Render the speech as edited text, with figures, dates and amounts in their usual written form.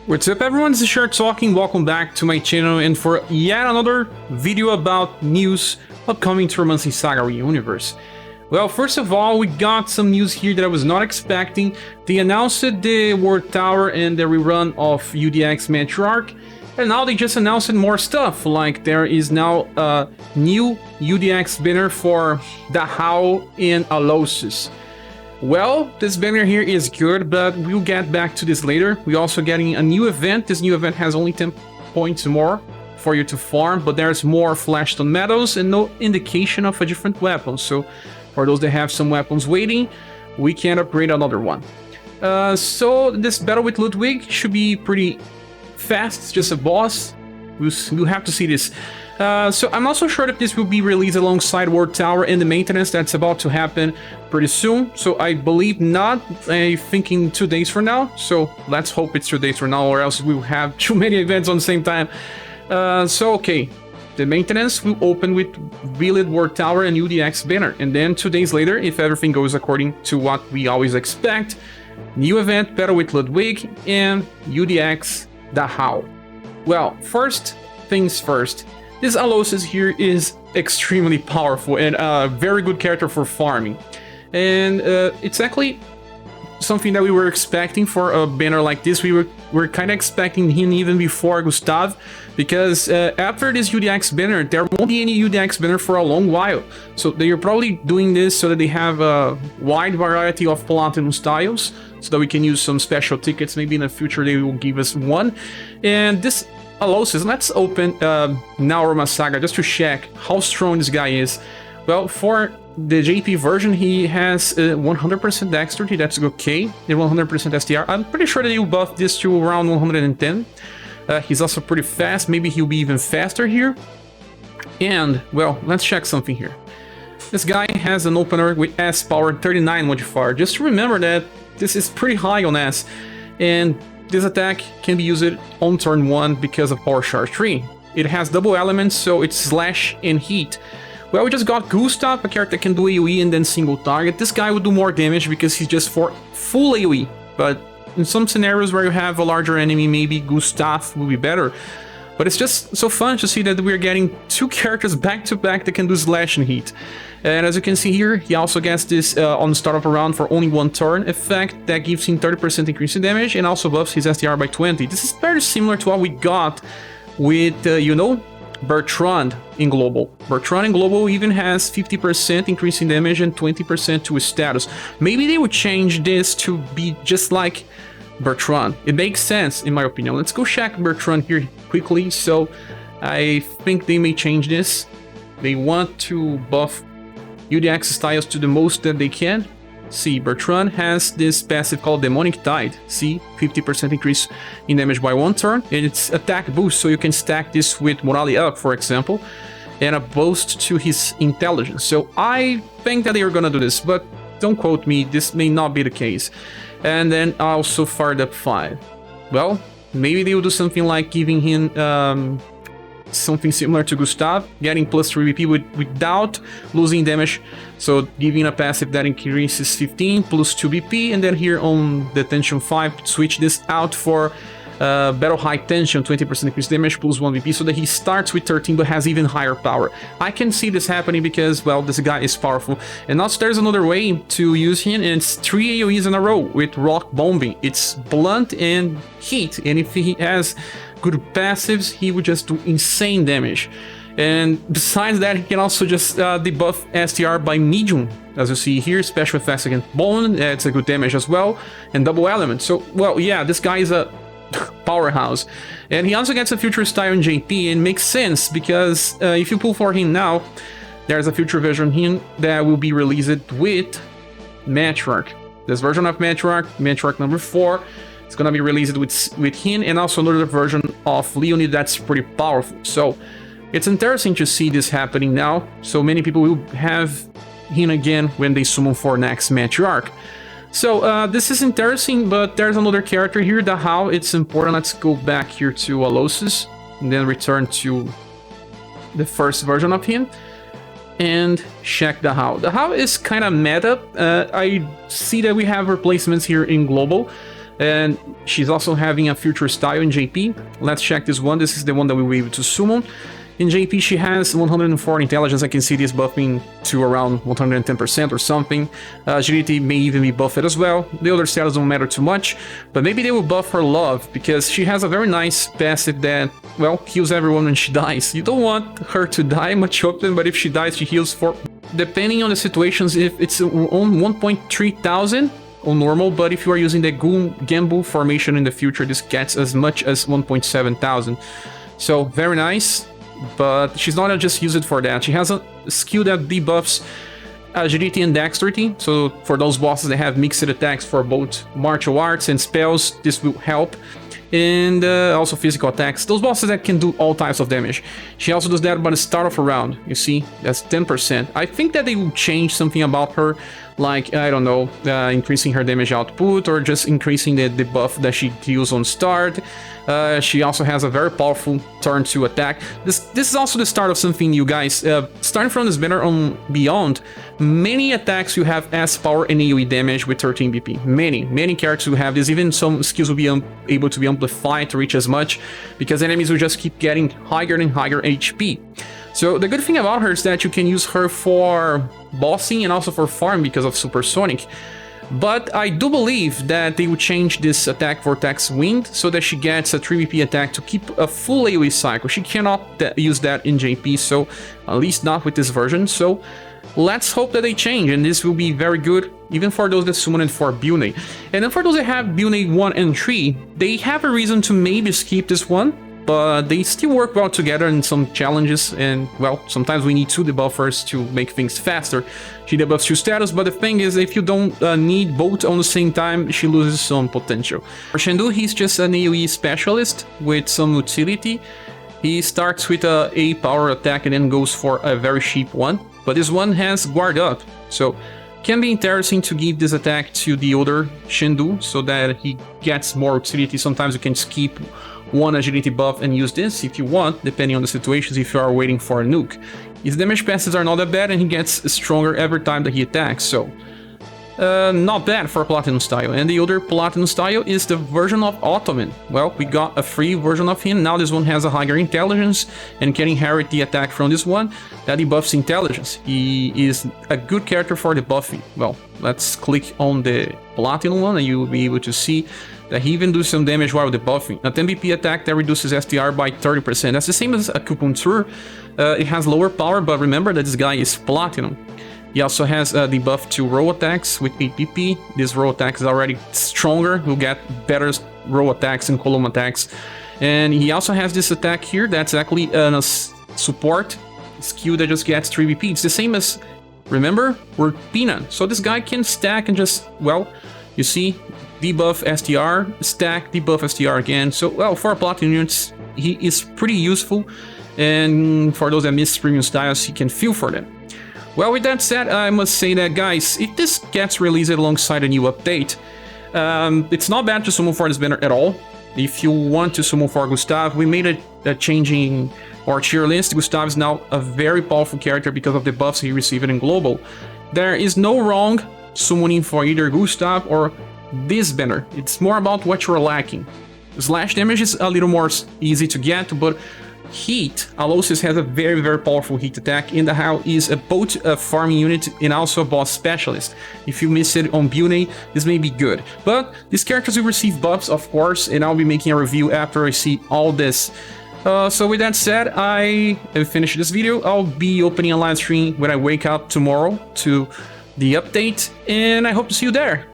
What's up everyone, this is Scher talking, welcome back to my channel and for yet another video about news upcoming tournaments in SaGa UniverSe. Well, first of all, we got some news here that I was not expecting. They announced the World Tower and the rerun of UDX Matriarch, and now they just announced more stuff, like there is now a new UDX banner for Dahao Alloces. Well, this banner here is good, but we'll get back to this later. We're also getting a new event. This new event has only 10 points more for you to farm, but there's more flashstone medals and no indication of a different weapon. So for those that have some weapons waiting, we can upgrade another one. So this battle with Ludwig should be pretty fast. It's just a boss. We'll have to see this. So I'm not so sure that this will be released alongside World Tower and the maintenance that's about to happen pretty soon. So I believe not. I think in 2 days from now. So let's hope it's 2 days from now, or else we'll have too many events on the same time. So okay, the maintenance will open with Village World Tower and UDX banner, and then 2 days later, if everything goes according to what we always expect, new event battle with Ludwig and UDX Dahao. Well, first things first. This Alloces here is extremely powerful and a very good character for farming. And it's actually something that we were expecting for a banner like this. We were kind of expecting him even before Gustav, because after this UDX banner, there won't be any UDX banner for a long while. So they are probably doing this so that they have a wide variety of Platinum styles, so that we can use some special tickets. Maybe in the future they will give us one. And this Alloces, let's open now SaGa just to check how strong this guy is. Well, for the JP version, he has 100% dexterity, that's okay, and 100% STR. I'm pretty sure that you buff this to around 110. He's also pretty fast, maybe he'll be even faster here. And, well, let's check something here. This guy has an opener with S power 39 modifier. Just remember that this is pretty high on S, and this attack can be used on turn 1 because of Power Charge 3. It has double elements, so it's slash and heat. Well, we just got Gustav, a character that can do AoE and then single target. This guy would do more damage because he's just for full AoE, but in some scenarios where you have a larger enemy, maybe Gustav will be better. But it's just so fun to see that we're getting two characters back to back that can do slash and heat. And as you can see here, he also gets this on the start of a round for only 1 turn effect that gives him 30% increase in damage and also buffs his STR by 20. This is very similar to what we got with, you know, Bertrand in Global. Bertrand in Global even has 50% increase in damage and 20% to his status. Maybe they would change this to be just like Bertrand. It makes sense in my opinion. Let's go check Bertrand here quickly. So I think they may change this. They want to buff UDX styles to the most that they can. See, Bertrand has this passive called Demonic Tide. See, 50% increase in damage by 1 turn, and it's attack boost, so you can stack this with Morale Up, for example, and a boost to his intelligence. So I think that they are gonna do this, but don't quote me, this may not be the case. And then also fired up 5. Well, maybe they will do something like giving him something similar to Gustav, getting plus 3 VP without losing damage, so giving a passive that increases 15 plus 2 BP, and then here on the tension 5, switch this out for battle high tension, 20% increased damage plus 1 VP, so that he starts with 13 but has even higher power. I can see this happening because, well, this guy is powerful. And also there's another way to use him, and it's 3 AoEs in a row with rock bombing. It's blunt and heat, and if he has good passives, he would just do insane damage. And besides that, he can also just debuff STR by medium, as you see here, special effects against bone, it's a good damage as well, and double element. So, well, yeah, this guy is a powerhouse. And he also gets a future style in JP, and makes sense because if you pull for him now, there's a future version of him that will be released with Matriarch. This version of Matriarch number 4, it's gonna be released with him, and also another version of Leonid that's pretty powerful. So it's interesting to see this happening now. So many people will have him again when they summon for next Matriarch. So this is interesting, but there's another character here, Dahao. It's important. Let's go back here to Alloces and then return to the first version of him and check Dahao. Dahao is kind of meta. I see that we have replacements here in Global. And she's also having a future style in JP. Let's check this one. This is the one that we were able to summon. In JP, she has 104 intelligence. I can see this buffing to around 110% or something. Agility may even be buffed as well. The other status don't matter too much, but maybe they will buff her love, because she has a very nice passive that, well, heals everyone when she dies. You don't want her to die much often, but if she dies, she heals for, depending on the situations, if it's on 1.3 thousand on normal, but if you are using the Gamble formation in the future, this gets as much as 1.7 thousand. So, very nice. But she's not just used for that. She has a skill that debuffs agility and dexterity. So for those bosses that have mixed attacks for both martial arts and spells, this will help. And also physical attacks. Those bosses that can do all types of damage. She also does that by the start of a round. You see, that's 10%. I think that they will change something about her, like, I don't know, increasing her damage output or just increasing the buff that she deals on start. She also has a very powerful turn 2 attack. This is also the start of something new, guys. Starting from this banner on beyond, many attacks will have S power and AoE damage with 13 BP. Many characters will have this. Even some skills will be able to be amplified to reach as much, because enemies will just keep getting higher and higher HP. So the good thing about her is that you can use her for bossing and also for farm because of Supersonic. But I do believe that they will change this attack Vortex Wind so that she gets a 3 BP attack to keep a full AoE cycle. She cannot use that in JP, so at least not with this version. So let's hope that they change, and this will be very good, even for those that summon it for Bune. And then for those that have Bune 1 and 3, they have a reason to maybe skip this one, but they still work well together in some challenges, and, well, sometimes we need 2 debuffers to make things faster. She debuffs 2 status, but the thing is, if you don't need both on the same time, she loses some potential. For Shendu, he's just an AoE specialist with some utility. He starts with a A power attack and then goes for a very cheap one, but this one has guard up, so can be interesting to give this attack to the other Shendu so that he gets more utility. Sometimes you can skip one agility buff and use this if you want, depending on the situations, if you are waiting for a nuke. His damage passes are not that bad, and he gets stronger every time that he attacks, so not bad for Platinum style. And the other Platinum style is the version of Ottoman. Well, we got a free version of him. Now this one has a higher intelligence and can inherit the attack from this one that debuffs intelligence. He is a good character for the buffing. Well, let's click on the Platinum one and you will be able to see that he even does some damage while debuffing. A 10 BP attack that reduces STR by 30%. That's the same as Acupuncture. It has lower power, but remember that this guy is Platinum. He also has the buff to row attacks with 8 PP. This row attack is already stronger. He'll get better row attacks and column attacks. And he also has this attack here that's actually a support skill that just gets 3 BP. It's the same as, remember, we're Pina. So this guy can stack and just, well, you see, debuff STR, stack, debuff STR again. So, well, for Platinum units, he is pretty useful. And for those that miss premium styles, he can feel for them. Well, with that said, I must say that, guys, if this gets released alongside a new update, it's not bad to summon for this banner at all. If you want to summon for Gustav, we made a changing our tier list. Gustav is now a very powerful character because of the buffs he received in Global. There is no wrong summoning for either Gustav or this banner. It's more about what you're lacking. Slash damage is a little more easy to get, but heat, Alloces has a very, very powerful heat attack, and Dahao is both a farming unit and also a boss specialist. If you miss it on Bune, this may be good. But these characters will receive buffs, of course, and I'll be making a review after I see all this. So with that said, I have finished this video. I'll be opening a live stream when I wake up tomorrow to the update, and I hope to see you there.